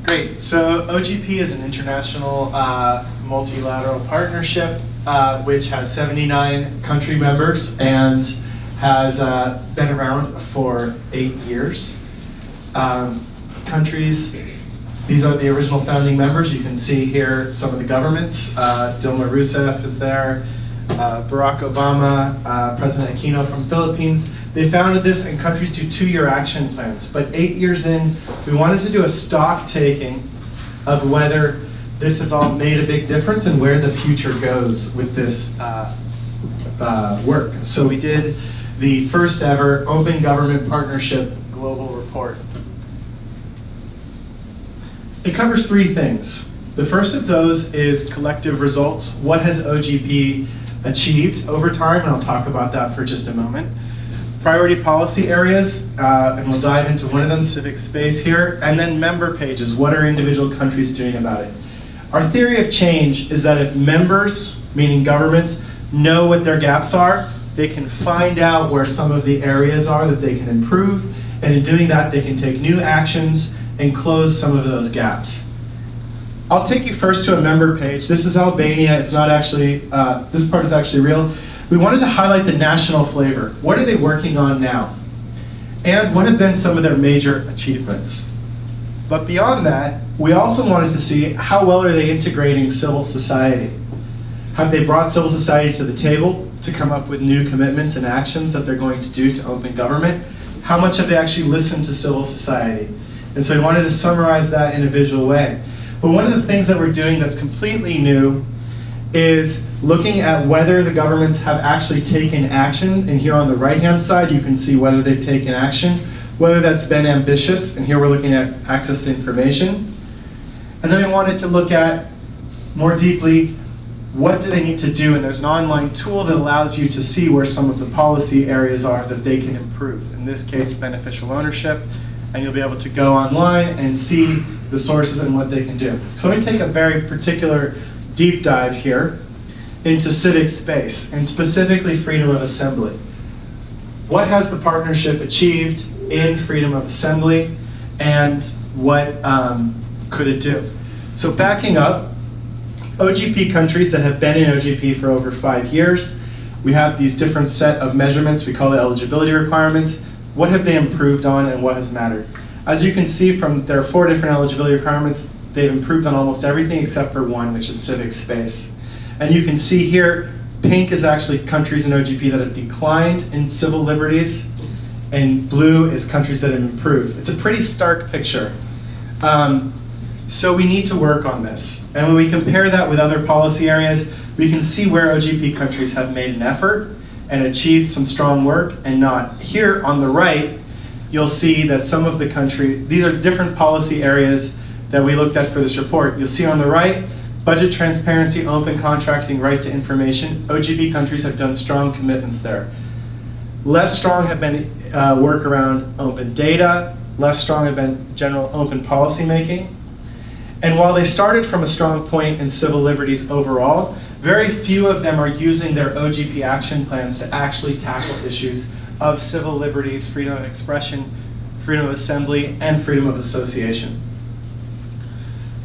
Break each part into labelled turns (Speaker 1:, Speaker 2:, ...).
Speaker 1: Great. So OGP is an international multilateral partnership which has 79 country members and has been around for 8 years. Countries, these are the original founding members. You can see here some of the governments. Dilma Rousseff is there, Barack Obama, President Aquino from Philippines. They founded this, and countries do 2-year action plans. But 8 years in, we wanted to do a stock taking of whether this has all made a big difference and where the future goes with this work. So we did the first ever Open Government Partnership Global Report. It covers 3 things. The first of those is collective results. What has OGP achieved over time? And I'll talk about that for just a moment. Priority policy areas, and we'll dive into one of them, civic space here, and then member pages. What are individual countries doing about it? Our theory of change is that if members, meaning governments, know what their gaps are, they can find out where some of the areas are that they can improve, and in doing that, they can take new actions and close some of those gaps. I'll take you first to a member page. This is Albania. It's not actually, this part is actually real. We wanted to highlight the national flavor. What are they working on now? And what have been some of their major achievements? But beyond that, we also wanted to see how well are they integrating civil society? Have they brought civil society to the table to come up with new commitments and actions that they're going to do to open government? How much have they actually listened to civil society? And so we wanted to summarize that in a visual way. But one of the things that we're doing that's completely new is looking at whether the governments have actually taken action. And here on the right-hand side, you can see whether they've taken action, whether that's been ambitious. And here we're looking at access to information. And then we wanted to look at more deeply, what do they need to do? And there's an online tool that allows you to see where some of the policy areas are that they can improve. In this case, beneficial ownership. And you'll be able to go online and see the sources and what they can do. So let me take a very particular deep dive here into civic space, and specifically freedom of assembly. What has the partnership achieved in freedom of assembly, and what could it do? So backing up, OGP countries that have been in OGP for over 5 years, we have these different set of measurements. We call it eligibility requirements. What have they improved on and what has mattered? As you can see from there are 4 different eligibility requirements. They've improved on almost everything except for one, which is civic space. And you can see here, pink is actually countries in OGP that have declined in civil liberties, and blue is countries that have improved. It's a pretty stark picture. So we need to work on this. And when we compare that with other policy areas, we can see where OGP countries have made an effort and achieved some strong work and not. Here on the right, you'll see that some of the these are different policy areas that we looked at for this report. You'll see on the right, budget transparency, open contracting, right to information. OGP countries have done strong commitments there. Less strong have been work around open data. Less strong have been general open policy making. And while they started from a strong point in civil liberties overall, very few of them are using their OGP action plans to actually tackle issues of civil liberties, freedom of expression, freedom of assembly, and freedom of association.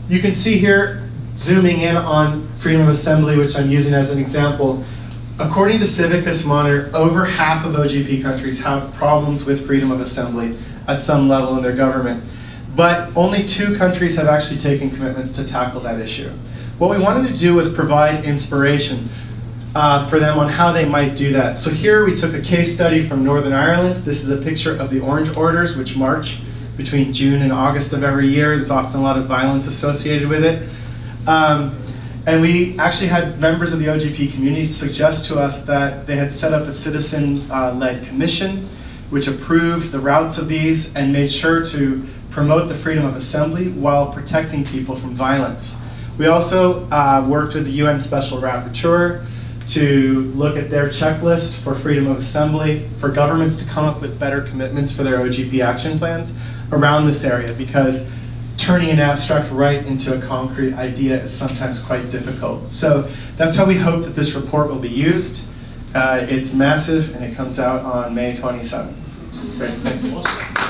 Speaker 1: You can see here, zooming in on freedom of assembly, which I'm using as an example, according to Civicus Monitor, over half of OGP countries have problems with freedom of assembly at some level in their government. But only 2 countries have actually taken commitments to tackle that issue. What we wanted to do was provide inspiration for them on how they might do that. So here we took a case study from Northern Ireland. This is a picture of the Orange Orders, which march between June and August of every year. There's often a lot of violence associated with it. And we actually had members of the OGP community suggest to us that they had set up a citizen-led commission which approved the routes of these and made sure to promote the freedom of assembly while protecting people from violence. We also worked with the UN Special Rapporteur to look at their checklist for freedom of assembly, for governments to come up with better commitments for their OGP action plans around this area, because turning an abstract right into a concrete idea is sometimes quite difficult. So that's how we hope that this report will be used. It's massive and it comes out on May 27th. Great, thanks.